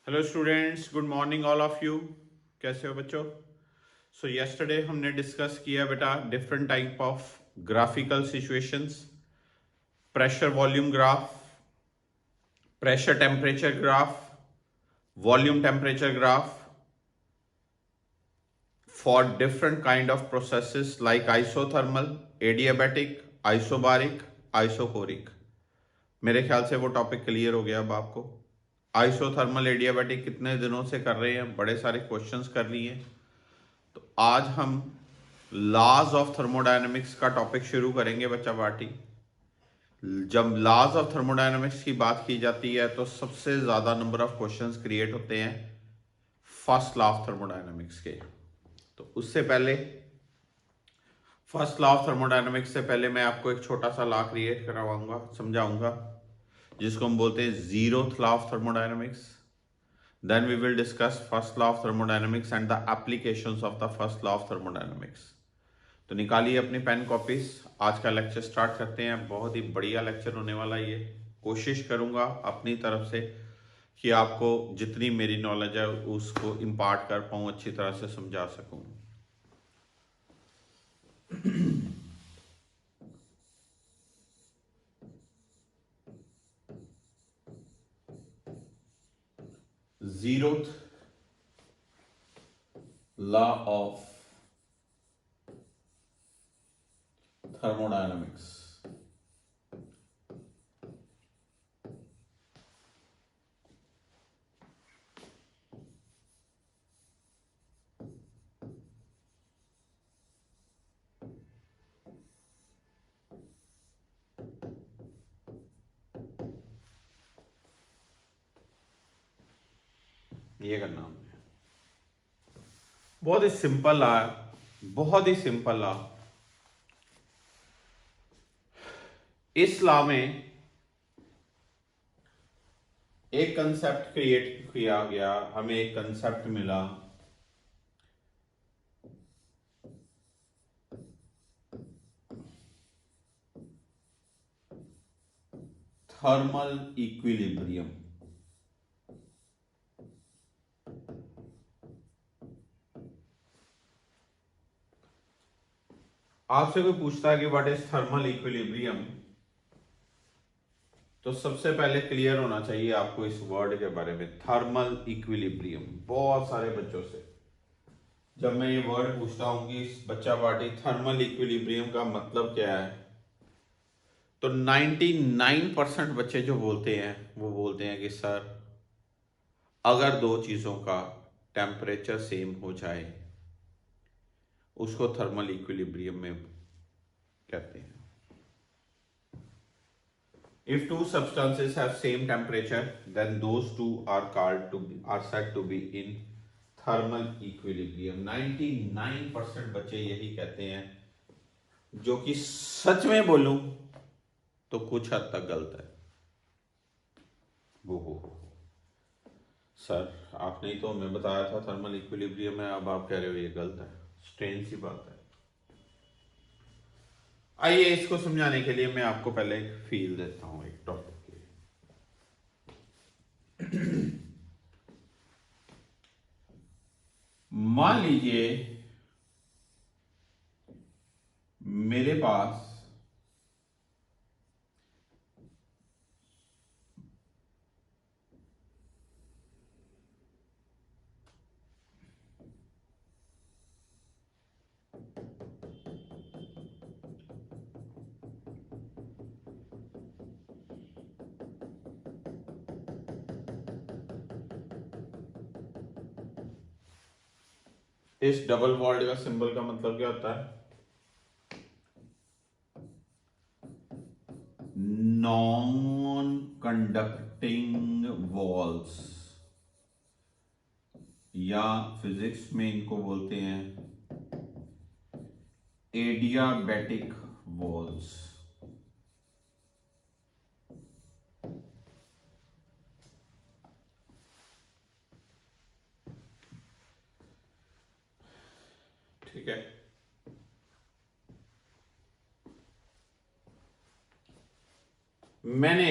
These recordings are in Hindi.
Hello students, good morning all of you. कैसे हो बच्चों? सो यस्टरडे हमने डिस्कस किया बेटा different type of graphical situations, pressure volume graph, pressure temperature graph, volume temperature graph for different kind of processes like isothermal, adiabatic, isobaric, isochoric. मेरे ख्याल से वो टॉपिक क्लियर हो गया अब आपको। आइसोथर्मल एडियाबैटिक कितने दिनों से कर रहे हैं, बड़े सारे क्वेश्चंस कर लिए। तो आज हम लॉज ऑफ थर्मोडायनेमिक्स का टॉपिक शुरू करेंगे बच्चा पार्टी। जब लॉज ऑफ थर्मोडायनेमिक्स की बात की जाती है तो सबसे ज्यादा नंबर ऑफ क्वेश्चंस क्रिएट होते हैं फर्स्ट लॉ ऑफ थर्मोडायनेमिक्स के। तो उससे पहले फर्स्ट लॉ ऑफ थर्मोडायनेमिक्स से पहले मैं आपको एक छोटा सा लॉ क्रिएट करवाऊंगा, समझाऊंगा, जिसको हम बोलते हैं zeroth law of thermodynamics. Then we will discuss first law of thermodynamics and the applications of the first law of thermodynamics. तो निकालिए अपनी पेन कॉपीज, आज का लेक्चर स्टार्ट करते हैं। बहुत ही बढ़िया लेक्चर होने वाला ये। कोशिश करूंगा अपनी तरफ से कि आपको जितनी मेरी नॉलेज है उसको इम्पार्ट कर पाऊँ, अच्छी तरह से समझा सकूं। Zeroth law of thermodynamics. ये करना हमने बहुत ही सिंपल लॉ है, बहुत ही सिंपल लॉ। इस लॉ में एक कंसेप्ट क्रिएट किया गया, हमें एक कंसेप्ट मिला थर्मल इक्विलिब्रियम। आपसे कोई पूछता है कि व्हाट इज थर्मल इक्विलिब्रियम, तो सबसे पहले क्लियर होना चाहिए आपको इस वर्ड के बारे में, थर्मल इक्विलिब्रियम। बहुत सारे बच्चों से जब मैं ये वर्ड पूछता हूं कि इस बच्चा पार्टी थर्मल इक्विलिब्रियम का मतलब क्या है, तो 99% बच्चे जो बोलते हैं वो बोलते हैं कि सर अगर दो चीजों का टेम्परेचर सेम हो जाए उसको थर्मल इक्विलिब्रियम में कहते हैं। If two substances have same temperature, then those two are said to be in thermal equilibrium. 99% बच्चे यही कहते हैं, जो कि सच में बोलूं तो कुछ हद तक गलत है। वो सर आपने ही तो हमें बताया था थर्मल इक्विलिब्रियम है, अब आप कह रहे हो ये गलत है। स्ट्रेंज सी बात है। आइए इसको समझाने के लिए मैं आपको पहले एक फील देता हूं एक टॉपिक के। मान लीजिए मेरे पास इस डबल बॉन्ड का सिंबल का मतलब क्या होता है? नॉन कंडक्टिंग वॉल्स, या फिजिक्स में इनको बोलते हैं एडियाबैटिक वॉल्स। ठीक है, मैंने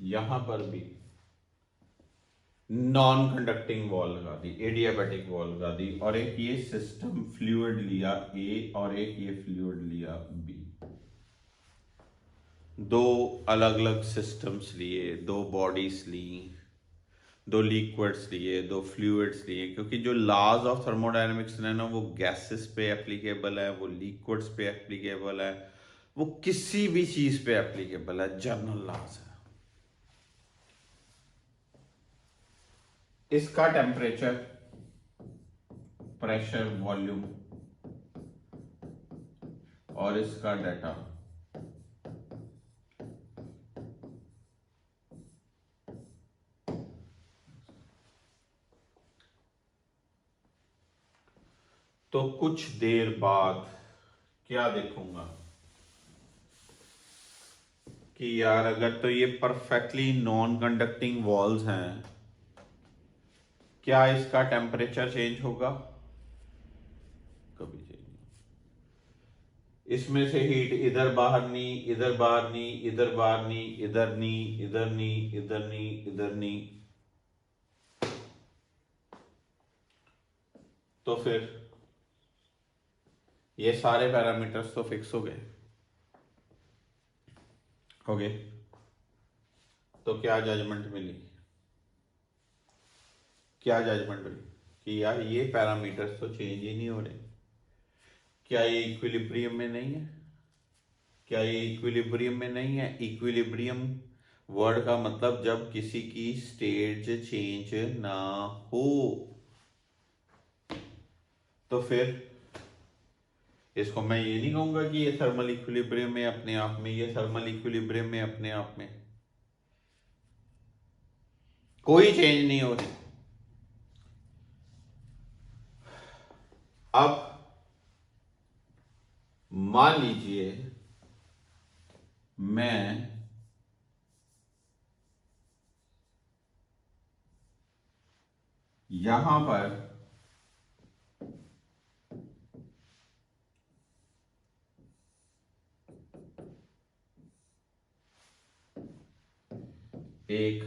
यहां पर भी नॉन कंडक्टिंग वॉल लगा दी, एडियाबैटिक वॉल लगा दी, और एक ये सिस्टम फ्लूइड लिया ए और एक ये फ्लूइड लिया बी। दो अलग अलग सिस्टम्स लिए, दो बॉडीज ली, दो लिक्विड्स लिए, दो फ्लूइड्स लिए, क्योंकि जो लॉज ऑफ थर्मोडायनेमिक्स है ना, वो गैसेस पे एप्लीकेबल है, वो लिक्विड्स पे एप्लीकेबल है, वो किसी भी चीज पे एप्लीकेबल है, जनरल लॉज है। इसका टेम्परेचर, प्रेशर, वॉल्यूम और इसका डाटा तो कुछ देर बाद क्या देखूंगा कि यार अगर तो ये परफेक्टली नॉन कंडक्टिंग वॉल्स हैं, क्या इसका टेम्परेचर चेंज होगा? कभी चेंज नहीं। इसमें से हीट इधर बाहर नहीं, इधर बाहर नहीं, इधर बाहर नहीं, इधर नहीं, इधर नहीं, इधर नहीं, इधर नहीं, तो फिर ये सारे पैरामीटर्स तो फिक्स हो गए। तो क्या जजमेंट मिली? क्या जजमेंट मिली कि यार ये पैरामीटर्स तो चेंज ही नहीं हो रहे। क्या ये इक्विलिब्रियम में नहीं है? क्या ये इक्विलिब्रियम में नहीं है? इक्विलिब्रियम वर्ड का मतलब जब किसी की स्टेट चेंज ना हो, तो फिर इसको मैं ये नहीं कहूंगा कि ये थर्मल इक्विलिब्रियम में अपने आप में, ये थर्मल इक्विलिब्रियम में अपने आप में कोई चेंज नहीं हो रही। अब मान लीजिए मैं यहां पर एक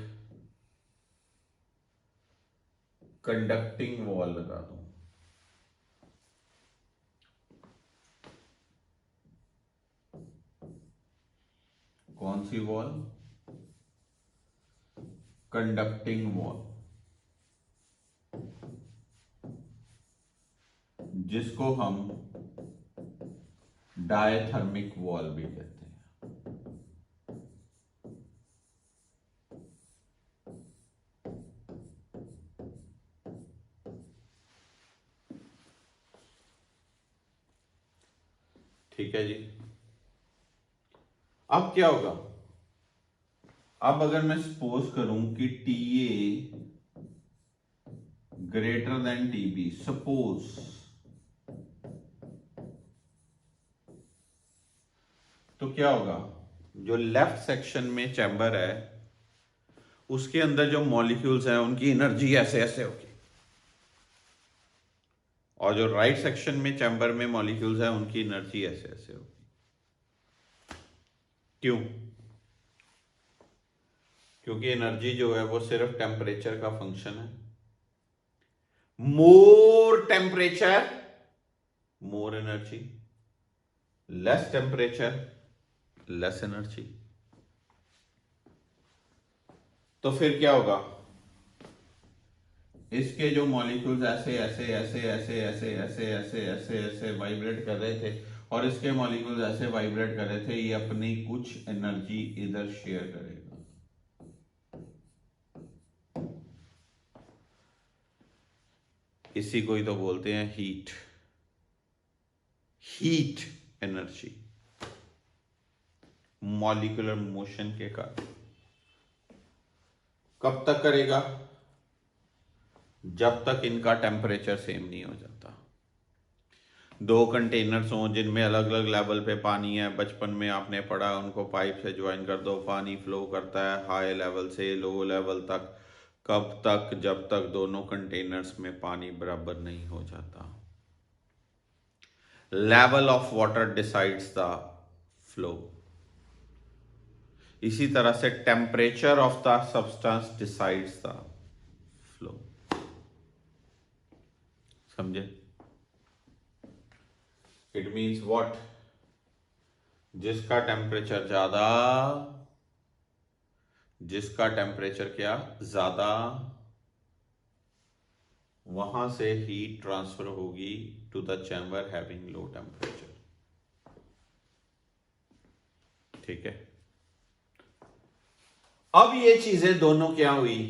कंडक्टिंग वॉल लगा दूं, कौन सी वॉल? कंडक्टिंग वॉल, जिसको हम डायथर्मिक वॉल भी कहते हैं। ठीक है जी। अब क्या होगा? अब अगर मैं सपोज करूं कि T A greater than T B, suppose, तो क्या होगा? जो लेफ्ट सेक्शन में चैम्बर है उसके अंदर जो मॉलिक्यूल्स हैं उनकी एनर्जी ऐसे ऐसे होगी, और जो राइट सेक्शन में चैम्बर में मॉलिक्यूल्स हैं उनकी एनर्जी ऐसे ऐसे होगी। क्यों? क्योंकि एनर्जी जो है वो सिर्फ टेम्परेचर का फंक्शन है। More temperature more energy, less temperature less energy. तो फिर क्या होगा? इसके जो मॉलिक्यूल्स ऐसे ऐसे ऐसे ऐसे ऐसे ऐसे ऐसे ऐसे ऐसे वाइब्रेट कर रहे थे, और इसके मॉलिक्यूल्स ऐसे वाइब्रेट कर रहे थे, ये अपनी कुछ एनर्जी इधर शेयर करेगा। इसी को ही तो बोलते हैं heat, heat energy, molecular motion के कारण। कब तक करेगा? जब तक इनका टेम्परेचर सेम नहीं हो जाता। दो कंटेनर्स हों जिनमें अलग अलग लेवल पे पानी है, बचपन में आपने पढ़ा, उनको पाइप से ज्वाइन कर दो, पानी फ्लो करता है हाई लेवल से लो लेवल तक। कब तक? जब तक दोनों कंटेनर्स में पानी बराबर नहीं हो जाता। Level of water decides the flow. इसी तरह से temperature of the substance decides the flow. समझे? It means what? जिसका टेम्परेचर ज्यादा, जिसका टेम्परेचर क्या ज्यादा, वहां से हीट ट्रांसफर होगी to the chamber having low temperature. ठीक है। अब ये चीजें दोनों क्या हुई?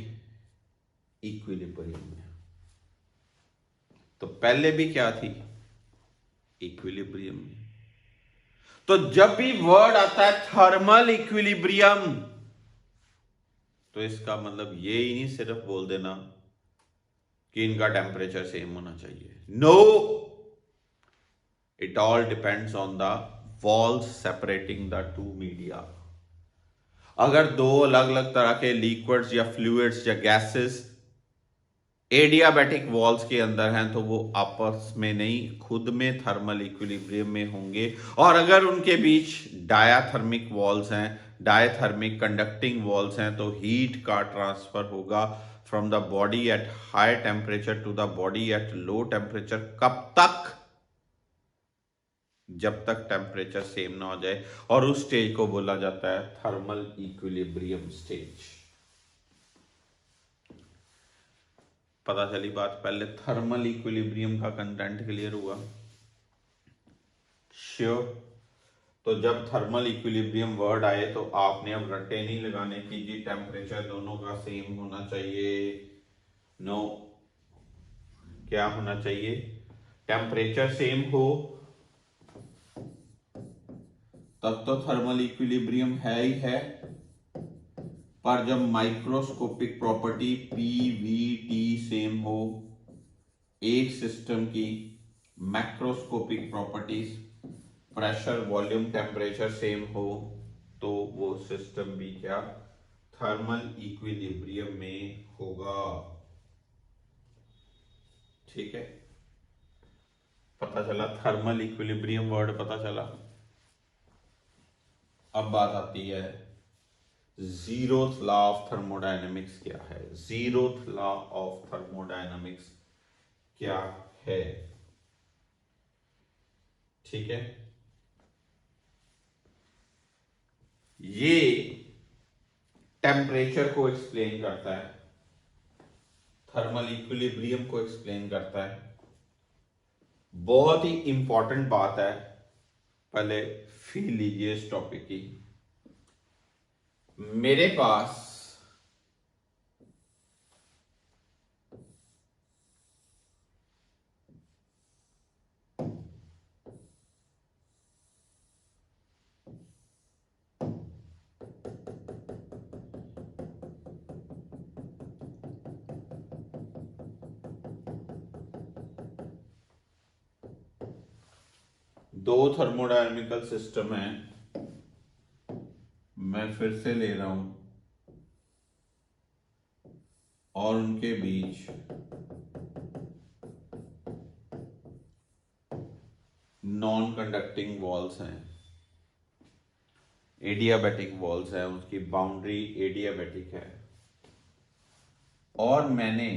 इक्विलिब्रियम में। तो पहले भी क्या थी? इक्विलिब्रियम में। तो जब भी वर्ड आता है थर्मल इक्विलिब्रियम, तो इसका मतलब ये ही नहीं सिर्फ बोल देना कि इनका टेम्परेचर सेम होना चाहिए। No, it all depends on the walls separating the two media. अगर दो अलग अलग तरह के लिक्विड्स या फ्लूइड्स या गैसेस एडियाबैटिक वॉल्स के अंदर हैं, तो वो आपस में नहीं, खुद में थर्मल इक्विलिब्रियम में होंगे। और अगर उनके बीच डायाथर्मिक वॉल्स हैं, डायथर्मिक कंडक्टिंग वॉल्स हैं, तो हीट का ट्रांसफर होगा from the body at high temperature to the body at low temperature. कब तक? जब तक टेम्परेचर सेम ना हो जाए, और उस स्टेज को बोला जाता है थर्मल इक्विलिब्रियम स्टेज। पता चली बात? पहले थर्मल इक्विलिब्रियम का कंटेंट क्लियर हुआ? श्योर। तो जब थर्मल इक्विलिब्रियम वर्ड आए तो आपने अब रट्टे नहीं लगाने की जी टेम्परेचर दोनों का सेम होना चाहिए। नो, क्या होना चाहिए? टेम्परेचर सेम हो तब तो थर्मल इक्विलिब्रियम है ही है, पर जब माइक्रोस्कोपिक प्रॉपर्टी पीवीटी सेम हो, एक सिस्टम की macroscopic properties pressure, volume, temperature same हो, तो वो सिस्टम भी क्या? थर्मल इक्विलिब्रियम में होगा। ठीक है, पता चला? थर्मल इक्विलिब्रियम वर्ड पता चला। अब बात आती है जीरोथ लॉ ऑफ थर्मोडायनेमिक्स क्या है? जीरोथ लॉ ऑफ थर्मोडायनेमिक्स क्या है? ठीक है, ये टेम्परेचर को एक्सप्लेन करता है, थर्मल इक्विलिब्रियम को एक्सप्लेन करता है। बहुत ही इंपॉर्टेंट बात है, पहले फील लीजिए इस टॉपिक की। मेरे पास दो थर्मोडायनेमिकल सिस्टम है, मैं फिर से ले रहा हूं, और उनके बीच नॉन कंडक्टिंग वॉल्स हैं, एडियाबैटिक वॉल्स है, उसकी बाउंड्री एडियाबैटिक है। और मैंने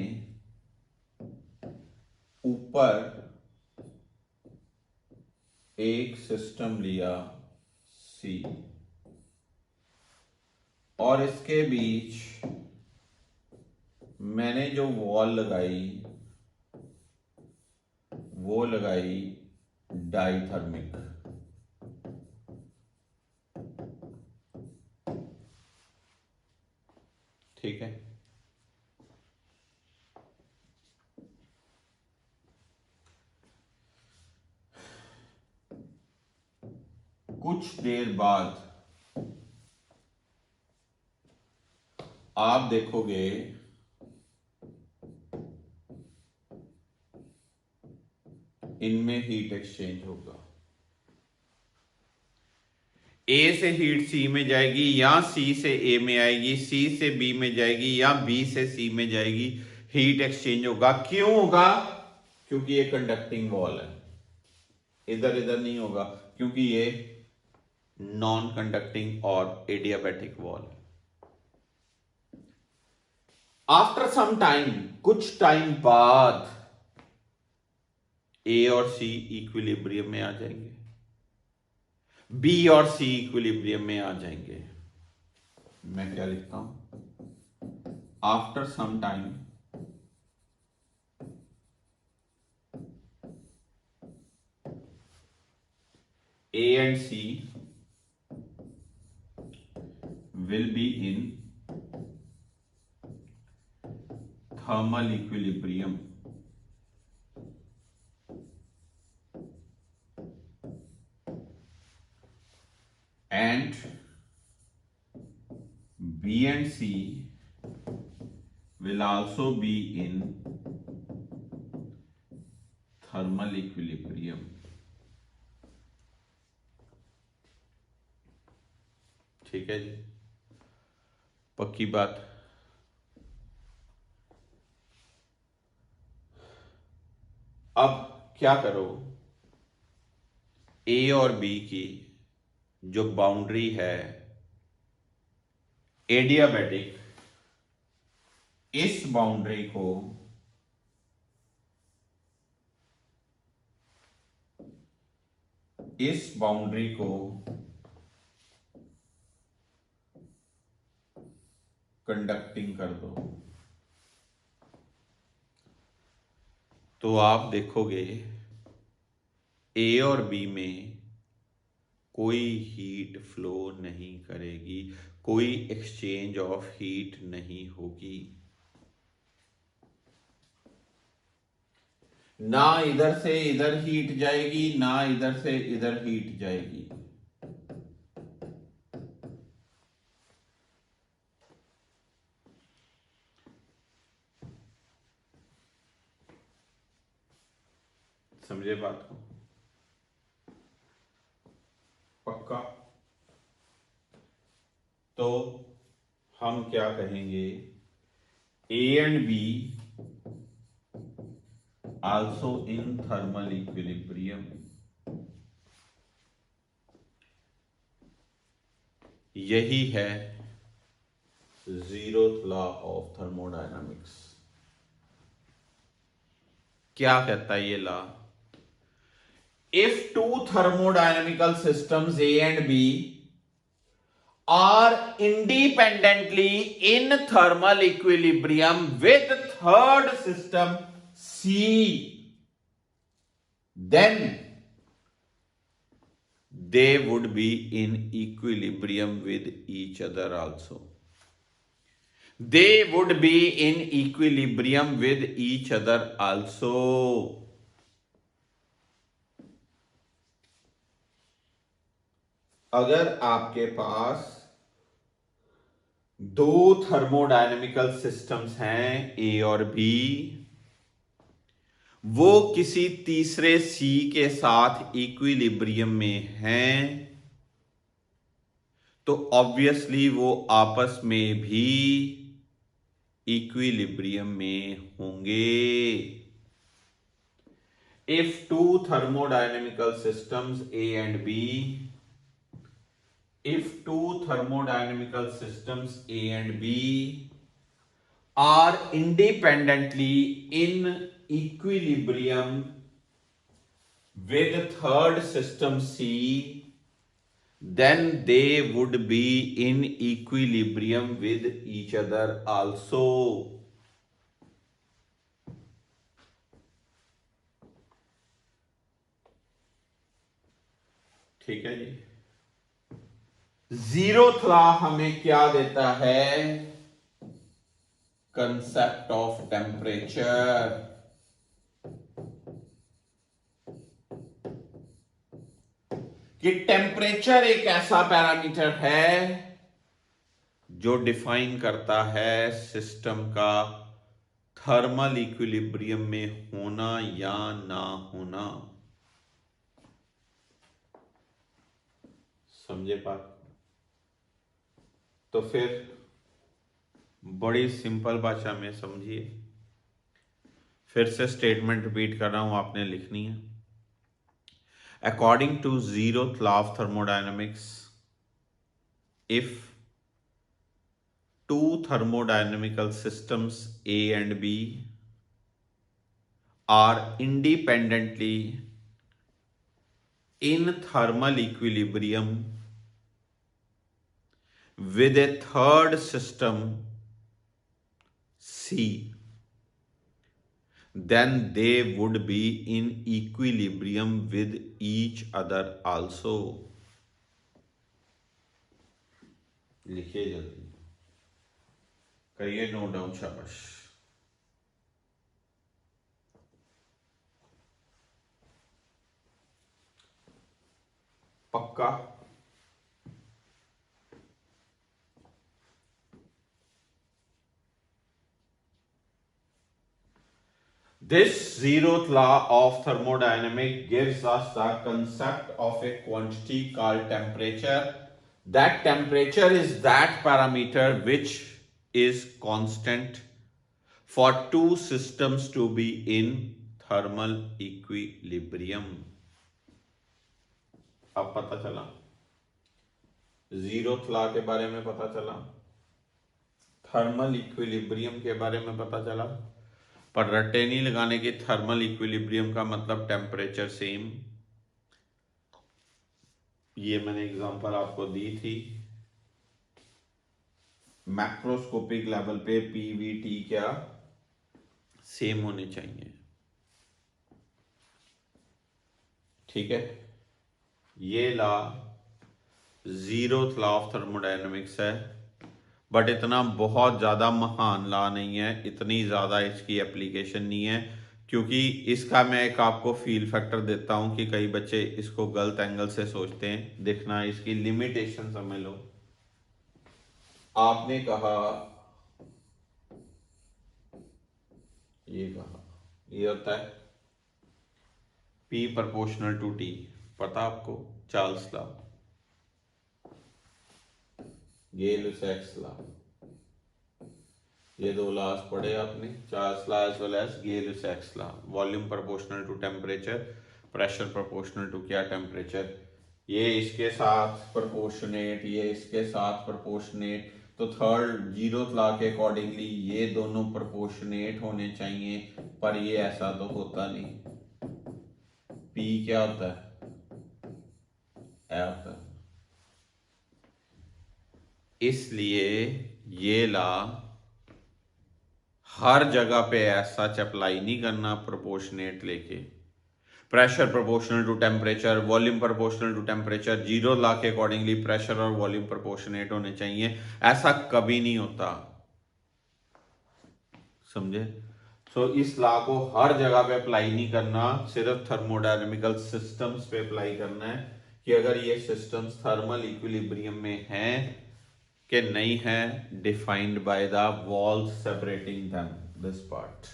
ऊपर एक सिस्टम लिया सी, और इसके बीच मैंने जो वॉल लगाई वो लगाई डाइथर्मिक। ठीक है, कुछ देर बाद आप देखोगे इनमें हीट एक्सचेंज होगा। ए से हीट सी में जाएगी, या सी से ए में आएगी, सी से बी में जाएगी, या बी से सी में जाएगी। हीट एक्सचेंज होगा। क्यों होगा? क्योंकि ये कंडक्टिंग वॉल है। इधर इधर नहीं होगा, क्योंकि ये नॉन कंडक्टिंग और adiabatic wall. After some time, कुछ टाइम बाद ए और सी इक्विलिब्रियम में आ जाएंगे, बी और सी इक्विलिब्रियम में आ जाएंगे। मैं क्या लिखता हूं, after some time A and C will be in thermal equilibrium and B and C will also be in thermal equilibrium। ठीक है जी, पक्की बात। अब क्या करो, ए और बी की जो बाउंड्री है एडियाबैटिक, इस बाउंड्री को कंडक्टिंग कर दो। तो आप देखोगे ए और बी में कोई हीट फ्लो नहीं करेगी, कोई एक्सचेंज ऑफ हीट नहीं होगी, ना इधर से इधर हीट जाएगी, ना इधर से इधर हीट जाएगी। समझे बात को? पक्का? तो हम क्या कहेंगे, ए and be also in thermal equilibrium. यही है जीरोथ लॉ ऑफ थर्मोडायनामिक्स। क्या कहता है ये law? If two thermodynamical systems A and B are independently in thermal equilibrium with third system C, then they would be in equilibrium with each other also. They would be in equilibrium with each other also. अगर आपके पास दो थर्मोडायनेमिकल सिस्टम्स हैं ए और बी, वो किसी तीसरे सी के साथ इक्विलिब्रियम में हैं, तो ऑब्वियसली वो आपस में भी इक्विलिब्रियम में होंगे। If two thermodynamical systems A and B, if two thermodynamical systems A and B are independently in equilibrium with third system C, then they would be in equilibrium with each other also. ठीक है जी। जीरोथ लॉ हमें क्या देता है? Concept of temperature. कि टेम्परेचर एक ऐसा पैरामीटर है जो डिफाइन करता है सिस्टम का थर्मल इक्विलिब्रियम में होना या ना होना। समझे बात? तो फिर बड़ी सिंपल भाषा में समझिए, फिर से स्टेटमेंट रिपीट कर रहा हूं, आपने लिखनी है। According to zeroth law of thermodynamics, if two thermodynamical systems A and B are independently in thermal equilibrium with a third system C, then they would be in equilibrium with each other also. लिखिए जल्दी, करिए नोट डाउन, शाबाश। पक्का? This zeroth law of thermodynamics gives us the concept of a quantity called temperature. That temperature is that parameter which is constant for two systems to be in thermal equilibrium. अब पता चला, जीरोथ लॉ के बारे में पता चला, थर्मल इक्विलिब्रियम के बारे में पता चला, पर रट्टे नहीं लगाने की। थर्मल इक्विलिब्रियम का मतलब टेम्परेचर सेम। ये मैंने एग्जांपल आपको दी थी। मैक्रोस्कोपिक लेवल पे पीवीटी क्या सेम होने चाहिए, ठीक है। ये law zeroth law of thermodynamics है, बट इतना बहुत ज़्यादा महान लॉ नहीं है, इतनी ज़्यादा इसकी एप्लीकेशन नहीं है, क्योंकि इसका मैं एक आपको फील फैक्टर देता हूं कि कई बच्चे इसको गलत एंगल से सोचते हैं। देखना, इसकी लिमिटेशन समझ लो। आपने कहा, ये कहा, ये होता है P प्रोपोर्शनल टू T, पता आपको, चार्ल्स लॉ, गे-लुसैक्स लॉ। ये दो लॉज पढ़े आपने, Charles law as well as Gay-Lussac's law. Volume proportional to temperature, pressure proportional to क्या, टेम्परेचर। ये इसके साथ प्रोपोर्शनेट, ये इसके साथ प्रोपोर्शनेट, तो थर्ड जीरोथ लॉ के अकॉर्डिंगली ये दोनों प्रोपोर्शनेट होने चाहिए, पर ये ऐसा तो होता नहीं। P क्या होता है, ए होता है। इसलिए ये लॉ हर जगह पे ऐसा अप्लाई नहीं करना प्रोपोर्शनेट लेके। Pressure proportional to temperature, volume proportional to temperature, zero law के अकॉर्डिंगली प्रेशर और वॉल्यूम प्रोपोर्शनेट होने चाहिए, ऐसा कभी नहीं होता, समझे। सो इस लॉ को हर जगह पे अप्लाई नहीं करना, सिर्फ थर्मोडायनेमिकल सिस्टम्स पे अप्लाई करना है कि अगर ये सिस्टम्स थर्मल इक्विलिब्रियम में हैं कि नहीं है, defined by the walls separating them, this part.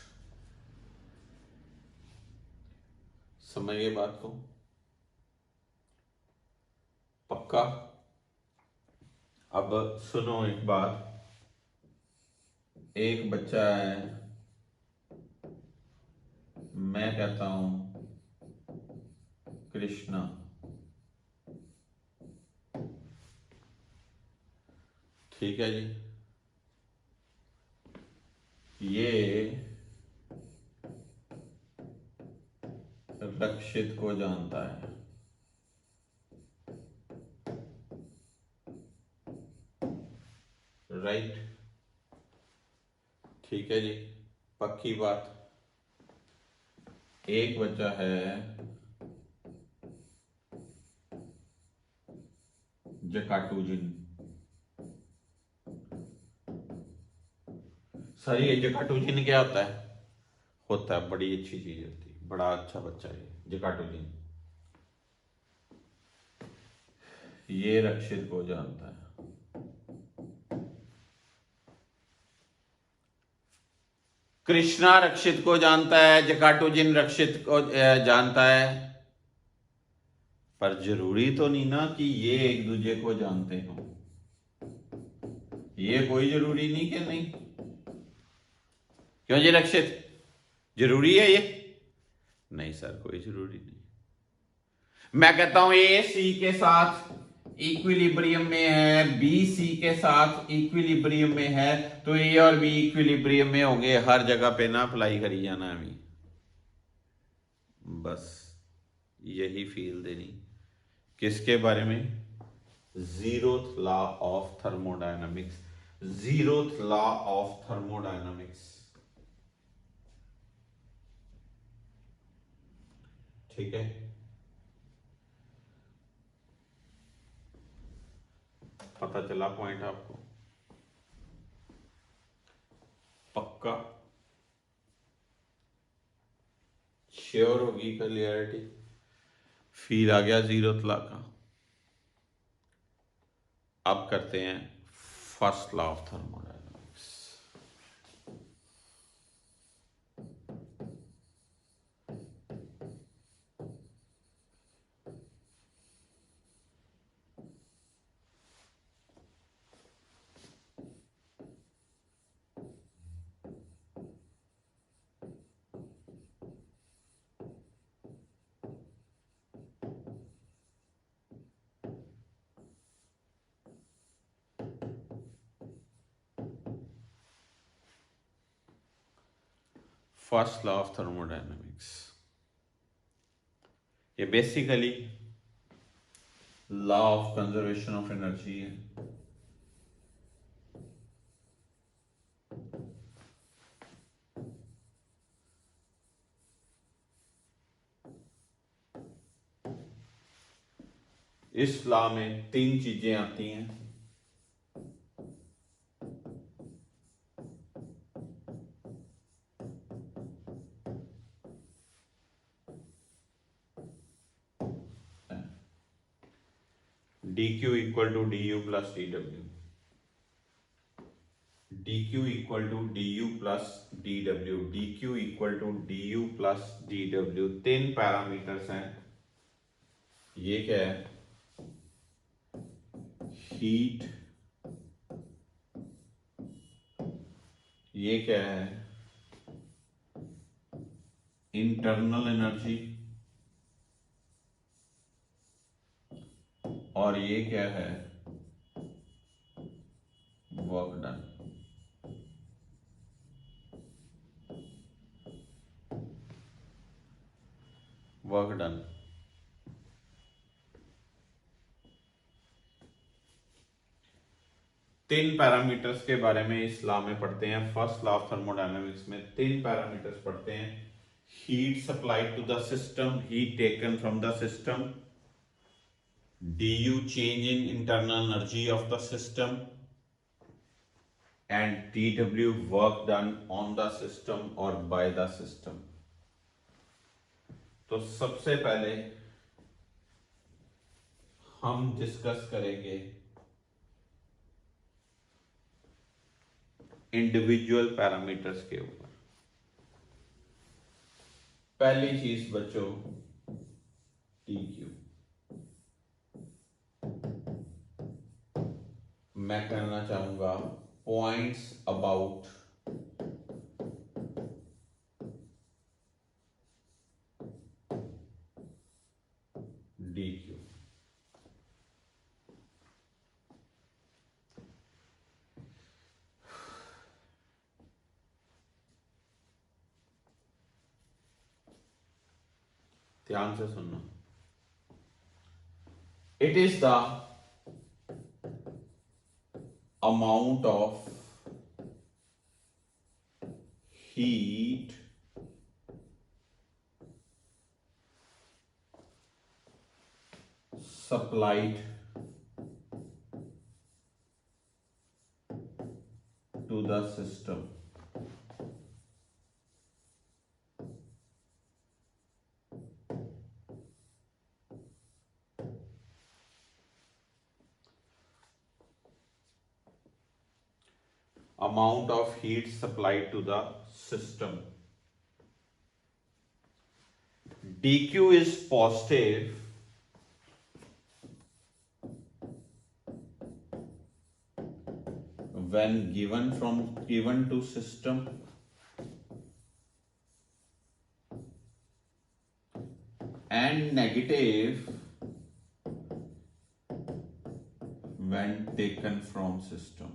समझिए बात को, पक्का? अब सुनो एक बात, एक बच्चा है, मैं कहता हूं कृष्णा, ठीक है जी। ये रक्षित को जानता है, राइट, ठीक है जी, पक्की बात। एक बच्चा है जकाटुजिन, सर ये जकाटुजिन क्या होता है? होता है बड़ी अच्छी चीज होती है, बड़ा अच्छा बच्चा है जकाटुजिन। ये रक्षित को जानता है, कृष्णा रक्षित को जानता है, जकाटुजिन रक्षित को जानता है, पर जरूरी तो नहीं ना कि ये एक दूसरे को जानते हो, ये कोई जरूरी नहीं कि नहीं। क्यों जी रक्षित, जरूरी है ये? नहीं सर, कोई जरूरी नहीं। मैं कहता हूं ए सी के साथ इक्विलिब्रियम में है, बी सी के साथ इक्विलिब्रियम में है, तो ए और बी इक्विलिब्रियम में होंगे। हर जगह पे ना अप्लाई करी जाना अभी, बस यही फील देनी। किसके बारे में? Zeroth law of thermodynamics, zeroth law of thermodynamics. ठीक है, पता चला पॉइंट आपको? पक्का श्योर होगी, क्लियरिटी फील आ गया जीरोथ लॉ का। अब करते हैं first law of thermodynamics. First law of thermodynamics ये basically law of conservation of energy है। इस लॉ में तीन चीजें आती हैं। D Q equal to D U plus D W, D Q equal to D U plus D W, D Q equal to D U plus D W. तीन पैरामीटर्स हैं। ये क्या है? हीट, ये क्या है? इंटरनल एनर्जी, और ये क्या है? Work done. Work done. तीन पैरामीटर्स के बारे में इस लॉ में पढ़ते हैं। फर्स्ट लॉ ऑफ थर्मोडायनामिक्स में तीन पैरामीटर्स पढ़ते हैं। Heat supplied to the system, heat taken from the system, du change in internal energy of the system, and dw work done on the system or by the system। तो सबसे पहले हम डिस्कस करेंगे इंडिविजुअल पैरामीटर्स के ऊपर। पहली चीज बच्चों dq, मैं करना चाहूंगा पॉइंट्स अबाउट dq। ध्यान से सुनना। It is the amount of heat supplied to the system amount of heat supplied to the system। dq is positive when given to system and negative taken from system.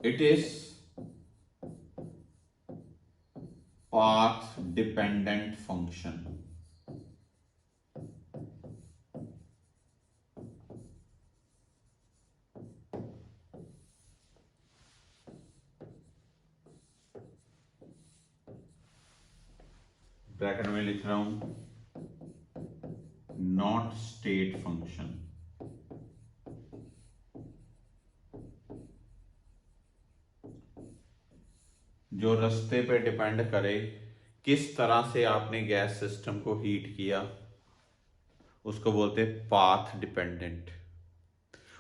It is path dependent function. Bracket में लिख रहा हूं नॉट स्टेट फंक्शन. जो रास्ते पे डिपेंड करे किस तरह से आपने गैस सिस्टम को हीट किया उसको बोलते हैं पाथ डिपेंडेंट.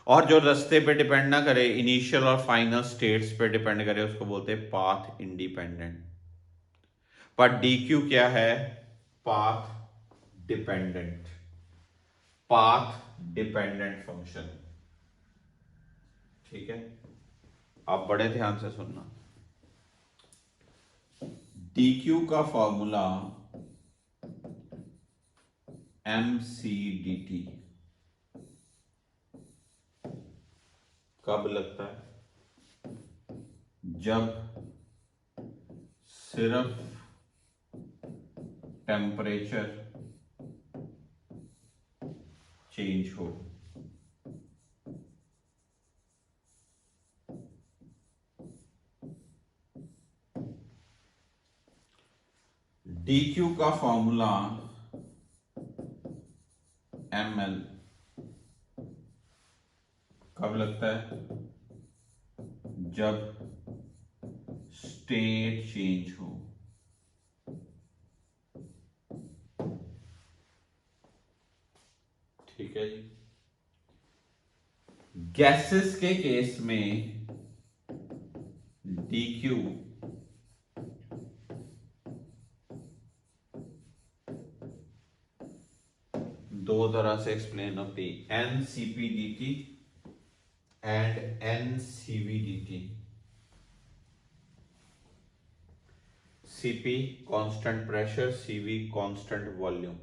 और जो रास्ते पे डिपेंड ना करे, इनिशियल और फाइनल स्टेट्स पे डिपेंड करे, उसको बोलते हैं पाथ इंडिपेंडेंट. पर DQ क्या है? Path dependent. Path dependent function. ठीक है, आप बड़े ध्यान से सुनना. DQ का फॉर्मूला mc/dt कब लगता है? जब सिर्फ टेम्परेचर चेंज हो. DQ का फॉर्मूला ml कब लगता है? जब स्टेट चेंज हो. ठीक है जी. गैसेस के केस में DQ दो तरह से एक्सप्लेन होती है, NCP/dt and NCV/dt. CP constant pressure, CV constant volume.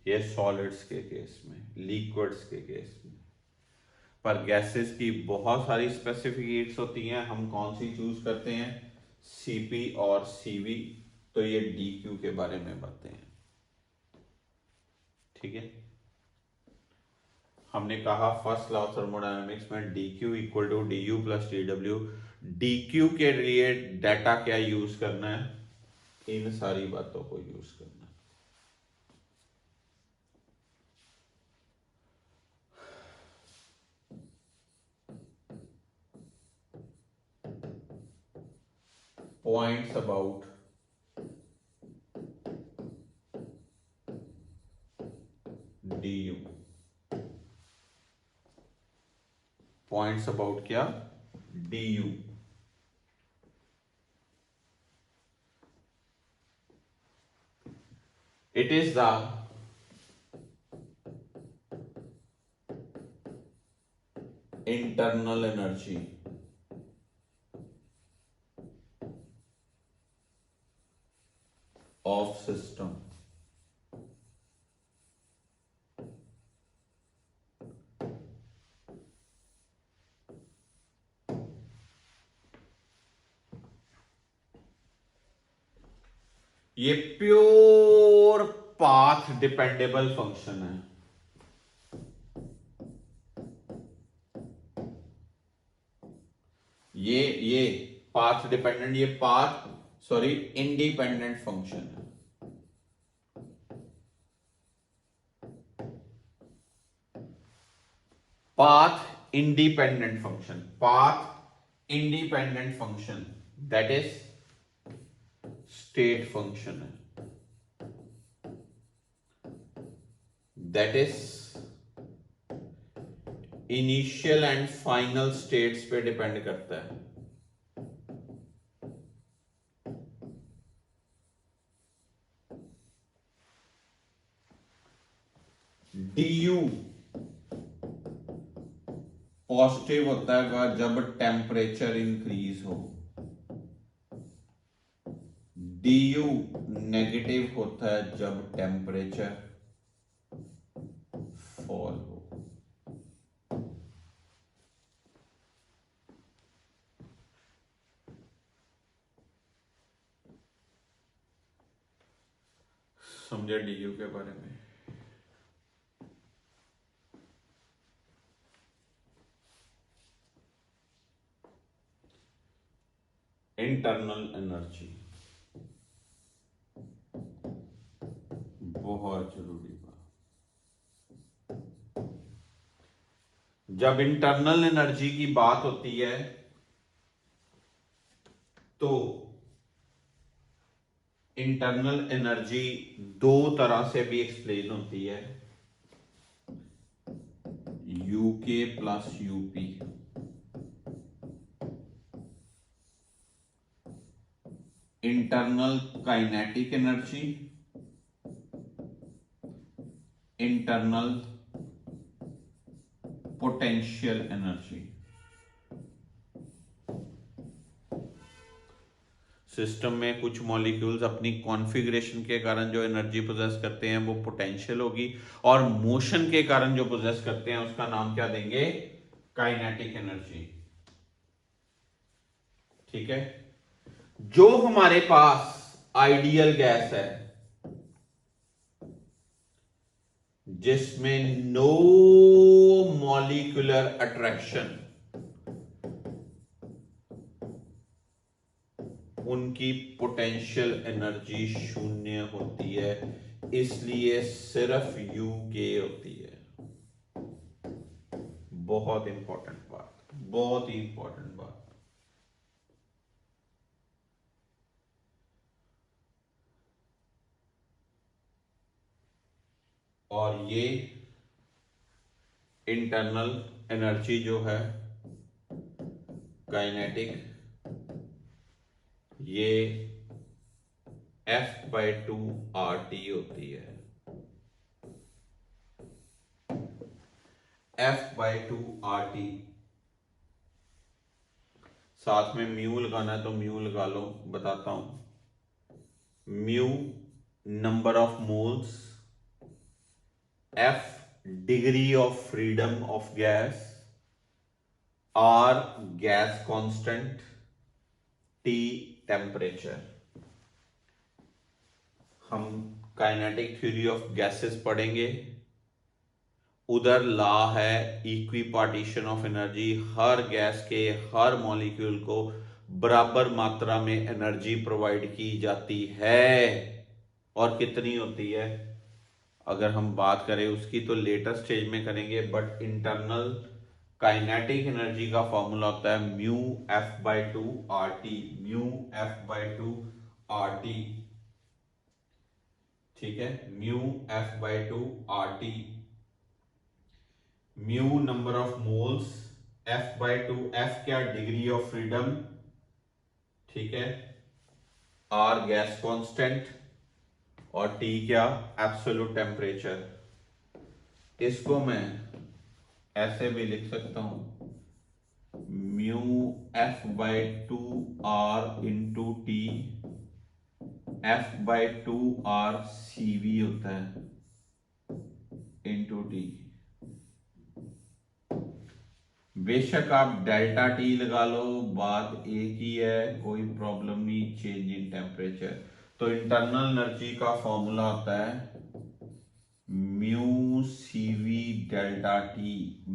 ये सॉलिड्स के केस में, लिक्विड्स के केस में. पर गैसेस की बहुत सारी स्पेसिफिक हीट्स होती हैं. हम कौन सी चूज करते हैं? CP और CV. तो ये DQ के बारे में बातें हैं. ठीक है, हमने कहा फर्स्ट लॉ ऑफ थर्मोडायनामिक्स में DQ equal to DU plus DW. DQ के लिए डाटा क्या यूज करना है? इन सारी बातों को यूज करना है. Points about DU. Points about क्या? DU. It is the internal energy of system ये प्योर पाथ डिपेंडेबल फंक्शन है. ये पाथ डिपेंडेंट, ये पाथ सॉरी इंडिपेंडेंट फंक्शन है. Path independent function, path independent function that is state function है. That is initial and final states पे डिपेंड करता है. DU पॉजिटिव होता है जब टेम्परेचर इंक्रीज हो. du नेगेटिव होता है जब टेम्परेचर फॉल हो। समझे du के बारे में? इंटरनल एनर्जी बहुत जरूरी बात। जब इंटरनल एनर्जी की बात होती है तो इंटरनल एनर्जी दो तरह से भी एक्सप्लेन होती है, UK plus UP. Internal kinetic energy, internal potential energy. System में कुछ मॉलिक्यूल्स अपनी कॉन्फ़िगरेशन के कारण जो एनर्जी पोजेस करते हैं वो पोटेंशियल होगी, और मोशन के कारण जो पोजेस करते हैं उसका नाम क्या देंगे? Kinetic energy. ठीक है। जो हमारे पास आइडियल गैस है जिसमें नो मॉलिक्यूलर अट्रैक्शन, उनकी पोटेंशियल एनर्जी शून्य होती है, इसलिए सिर्फ यूके होती है। बहुत इंपॉर्टेंट बात, बहुत ही इंपॉर्टेंट बात। और ये इंटरनल एनर्जी जो है काइनेटिक, ये F/2RT होती है। F/2RT। साथ में म्यू लगाना है तो म्यू लगा लो, बताता हूं। Mu number of moles, F degree of freedom of gas, R gas constant, T temperature. हम काइनेटिक थ्योरी ऑफ गैसेस पढ़ेंगे, उधर लॉ है equi partition of energy. Her gas के हर मॉलिक्यूल को बराबर मात्रा में एनर्जी प्रोवाइड की जाती है, और कितनी होती है अगर हम बात करें उसकी तो लेटर स्टेज में करेंगे, बट इंटरनल काइनेटिक एनर्जी का फॉर्मूला होता है म्यू F/2RT। Mu F/2RT। ठीक है, mu F/2RT। Mu number of moles, F/2, F क्या? Degree of freedom. ठीक है, R गैस कांस्टेंट, और T क्या? Absolute temperature. इसको मैं ऐसे भी लिख सकता हूं, mu F/2R into T, F/2R CV होता है इंटू T। बेशक आप डेल्टा T लगा लो, बात एक ही है, कोई प्रॉब्लम नहीं, चेंज इन टेम्परेचर। तो इंटरनल एनर्जी का फॉर्मूला होता है mu CV delta T।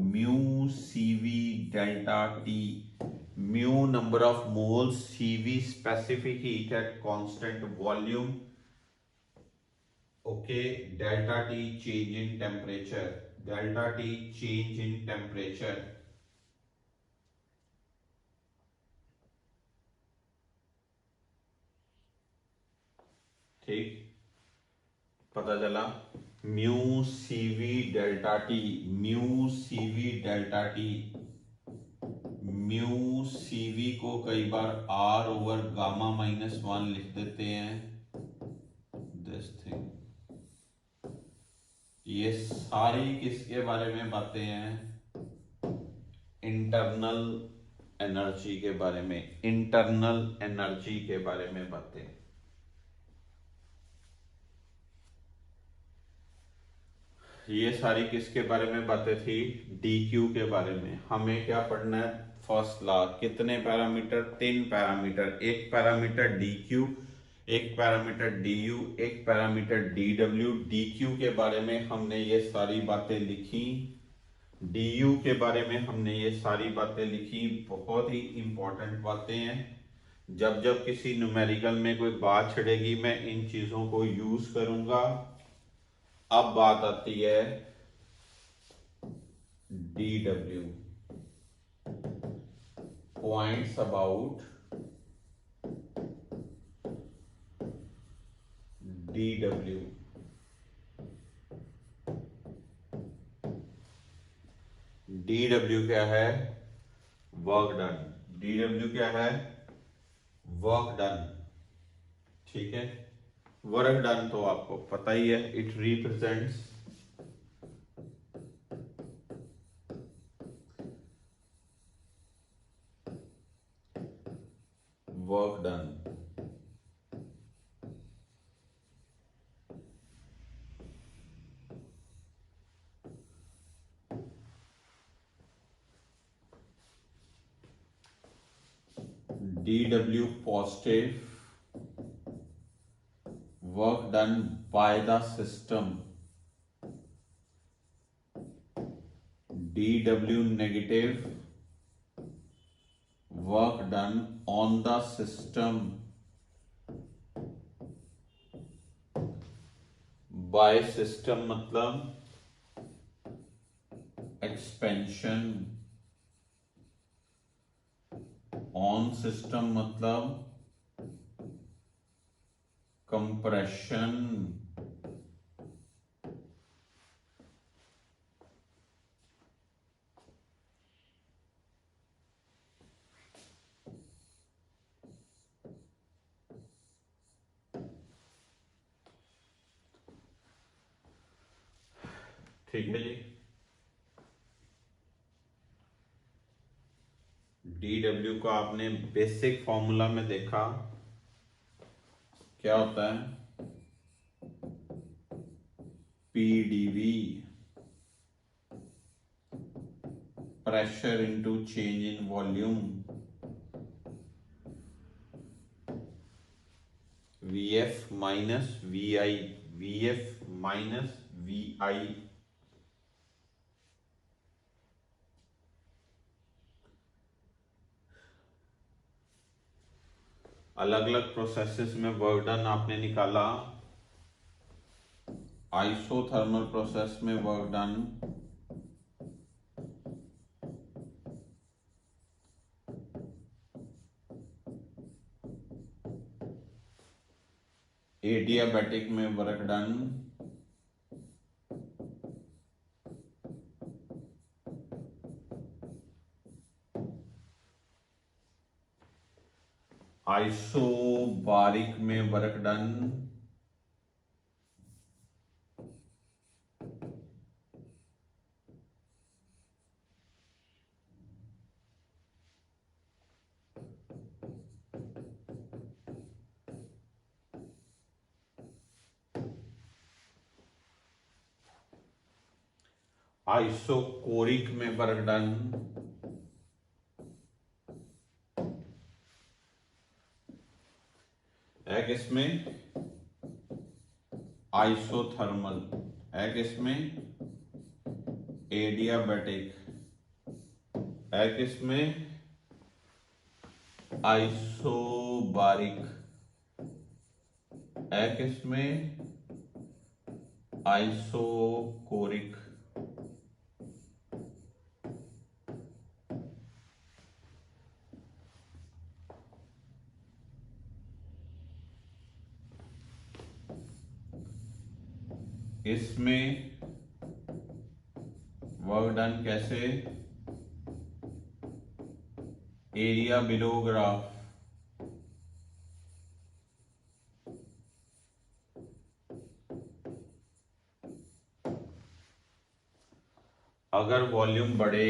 Mu CV delta T, mu number of moles, CV specific heat at constant volume, okay, delta T change in temperature. Delta T change in temperature. ठीक, पता चला? Mu CV delta T, mu CV delta T। Mu CV को कई बार R ओवर गामा -1 लिख देते हैं, दिस थिंग। ये सारी किसके बारे में बातें हैं? इंटरनल एनर्जी के बारे में, इंटरनल एनर्जी के बारे में बातें। ये सारी किसके बारे में बातें थी? डी क्यू के बारे में। हमें क्या पढ़ना है? First law. कितने पैरामीटर? 3 पैरामीटर। एक पैरामीटर डी क्यू, एक पैरामीटर डी यू, एक parameter D W. D Q के बारे में हमने ये सारी बातें लिखी, डी यू के बारे में हमने ये सारी बातें लिखी। बहुत ही इंपॉर्टेंट बातें हैं। जब जब किसी न्यूमेरिकल में कोई बात छिड़ेगी मैं इन चीजों को यूज करूंगा। अब बात आती है D W, points about D W. D W क्या है? Work done. डी डब्ल्यू क्या है? Work done. ठीक है, वर्क डन तो आपको पता ही है, it represents work done. DW positive, work done by the system. DW negative, work done on the system by system मतलब expansion, on system मतलब compression, ठीक है जी। DW का आपने बेसिक फॉर्मूला में देखा, क्या होता है? PdV, pressure into change in volume, VF minus VI, VF minus VI। अलग अलग प्रोसेसेस में वर्क डन आपने निकाला। आइसोथर्मल प्रोसेस में वर्क डन एडियाबैटिक में वर्क डन आइसोबारिक में वर्क डन आइसोकोरिक में वर्क डन है किसमें? आइसोथर्मल है किसमें? एडियाबैटिक है किसमें? आइसोबारिक है किसमें? आइसोकोरिक। इसमें वर्क डन कैसे? एरिया बिलो ग्राफ, अगर वॉल्यूम बढ़े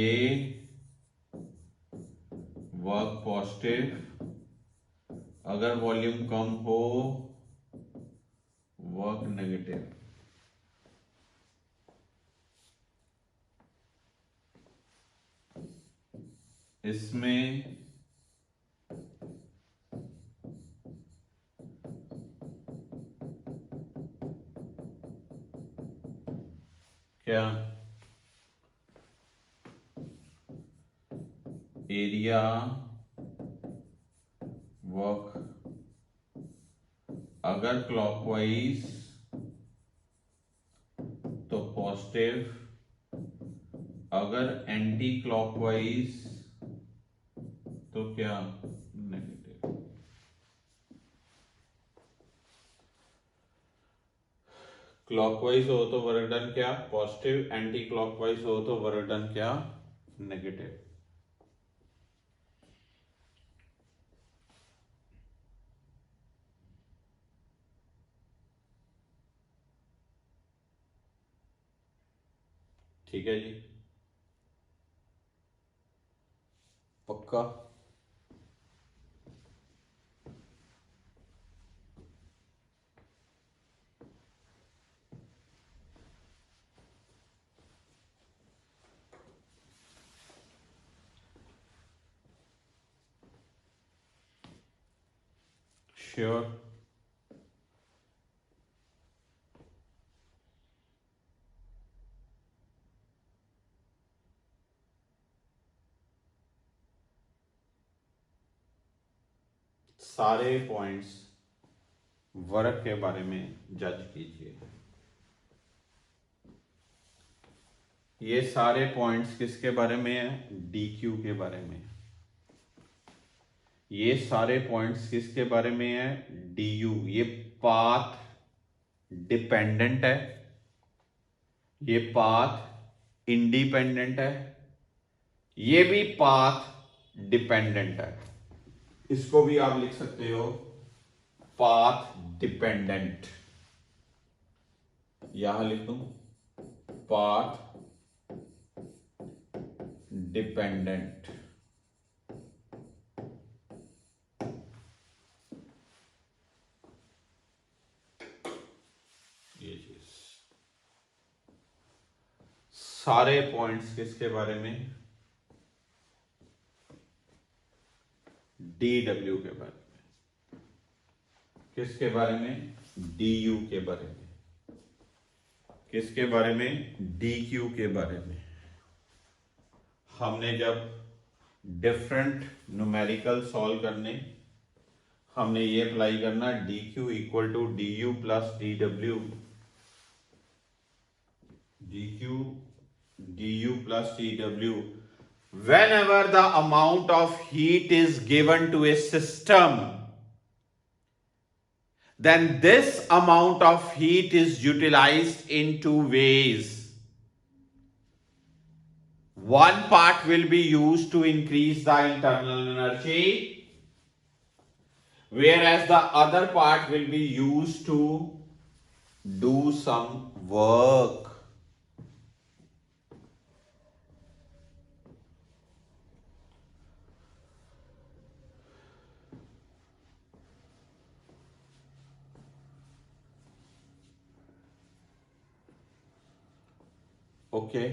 वर्क पॉजिटिव, अगर वॉल्यूम कम हो वर्क नेगेटिव। इसमें क्या एरिया वर्क अगर क्लॉकवाइज तो पॉजिटिव, अगर एंटी क्लॉकवाइज तो क्या नेगेटिव। क्लॉकवाइज हो तो वर्क डन क्या पॉजिटिव, एंटी क्लॉकवाइज हो तो वर्क डन क्या नेगेटिव। ठीक है जी, पक्का। श्योर। सारे पॉइंट्स वर्क के बारे में जज कीजिए। ये सारे पॉइंट्स किसके बारे में है, डी क्यू के बारे में। ये सारे पॉइंट्स किसके बारे में है, डी यू। ये पाथ डिपेंडेंट है, ये पाथ इंडिपेंडेंट है, ये भी पाथ डिपेंडेंट है। इसको भी आप लिख सकते हो पाथ डिपेंडेंट, यहां लिख दूं पाथ डिपेंडेंट। ये चीज सारे पॉइंट्स किसके बारे में, डी डब्ल्यू के बारे में। किसके बारे में, डी यू के बारे में। किसके बारे में, डी क्यू के बारे में। हमने जब डिफरेंट न्यूमेरिकल सॉल्व करने, हमने ये अप्लाई करना D Q equal to D U plus D W, D Q D U plus D W. Whenever the amount of heat is given to a system, then this amount of heat is utilized in two ways. One part will be used to increase the internal energy, whereas the other part will be used to do some work. Okay,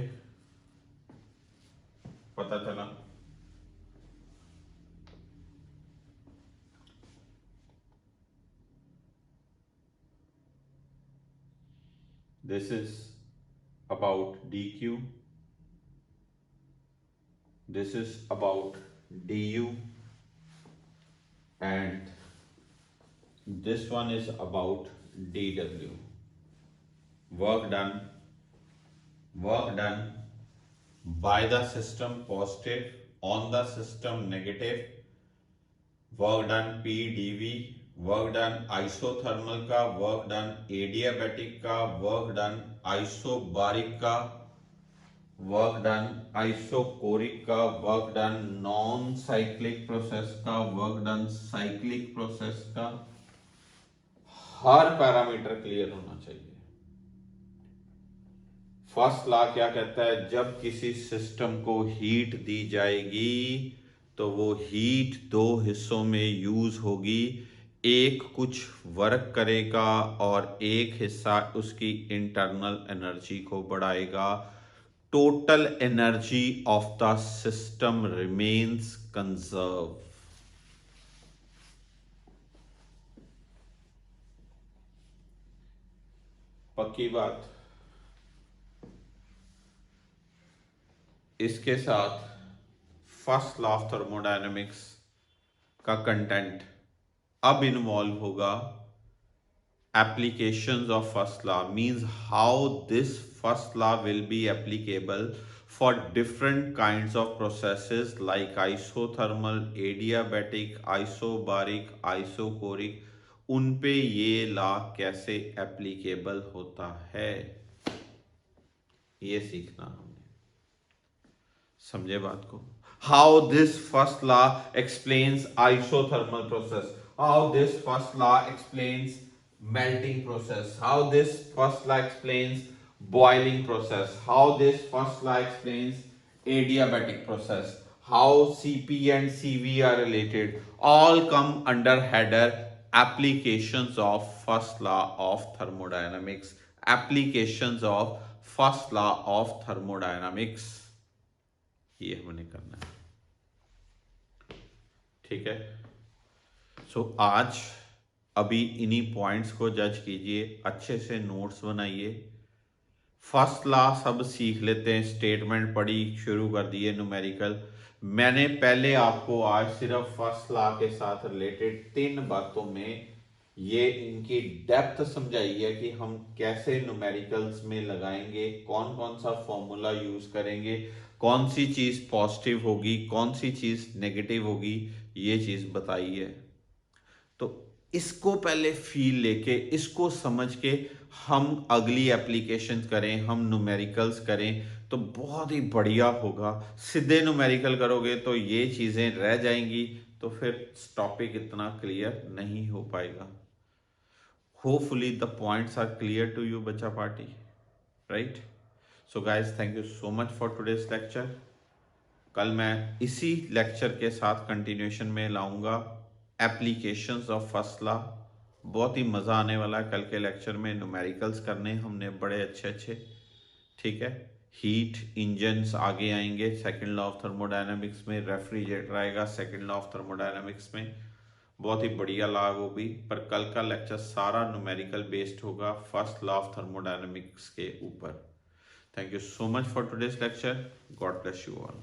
पता चला। This is about dq, this is about du, and this one is about dw. Work done by the system positive, on the system negative. Work done P DV, work done isothermal का, वर्क डन एडियाबैटिक का, वर्क डन आइसोबारिक का, वर्क डन आइसोकोरिक का, work done non cyclic process का, वर्क डन साइक्लिक प्रोसेस का। हर पैरामीटर क्लियर होना चाहिए। फर्स्ट लॉ क्या कहता है, जब किसी सिस्टम को हीट दी जाएगी तो वो हीट दो हिस्सों में यूज होगी। एक कुछ वर्क करेगा और एक हिस्सा उसकी इंटरनल एनर्जी को बढ़ाएगा। total energy of the system remains conserved. पक्की बात। इसके साथ फर्स्ट लॉ ऑफ थर्मोडायनेमिक्स का कंटेंट अब इन्वॉल्व होगा applications of first law, means how this first law will be applicable for different kinds of processes like isothermal, adiabatic, isobaric, isochoric, उन पे ये लॉ कैसे एप्लीकेबल होता है ये सीखना हमने। समझे बात को? How this first law explains isothermal process, how this first law explains melting process, how this first law explains boiling process, how this first law explains adiabatic process, how Cp and Cv are related, all come under header applications of first law of thermodynamics, applications of first law of thermodynamics, ये हमने करना है। ठीक है, सो आज अभी इन्हीं पॉइंट्स को जज कीजिए, अच्छे से नोट्स बनाइए। फर्स्ट लॉ सब सीख लेते हैं, स्टेटमेंट पढ़ी, शुरू कर दिए न्यूमेरिकल। मैंने पहले आपको आज सिर्फ फर्स्ट लॉ के साथ रिलेटेड 3 बातों में ये इनकी डेप्थ समझाई है कि हम कैसे न्यूमेरिकल्स में लगाएंगे, कौन कौन सा फॉर्मूला यूज करेंगे, कौन सी चीज पॉजिटिव होगी, कौन सी चीज नेगेटिव होगी, ये चीज बताई है। तो इसको पहले फील लेके, इसको समझ के हम अगली एप्लीकेशन करें, हम न्यूमेरिकल्स करें तो बहुत ही बढ़िया होगा। सीधे न्यूमेरिकल करोगे तो ये चीजें रह जाएंगी, तो फिर टॉपिक इतना क्लियर नहीं हो पाएगा। Hopefully the points are clear to you, bacha party, right? So guys, thank you so much for today's lecture. कल मैं इसी लेक्चर के साथ कंटिन्यूएशन में लाऊंगा एप्लीकेशंस ऑफ फर्स्ट लॉ। बहुत ही मज़ा आने वाला है कल के लेक्चर में। न्यूमेरिकल्स करने हमने बड़े अच्छे, ठीक है। हीट इंजन्स आगे आएंगे सेकंड लॉ ऑफ थर्मोडायनामिक्स में, रेफ्रिजरेटर आएगा सेकंड लॉ ऑफ थर्मोडायनामिक्स में। बहुत ही बढ़िया लॉ वो भी, पर कल का लेक्चर सारा न्यूमेरिकल बेस्ड होगा फर्स्ट लॉ ऑफ थर्मोडायनामिक्स के ऊपर। Thank you so much for today's lecture. God bless you all.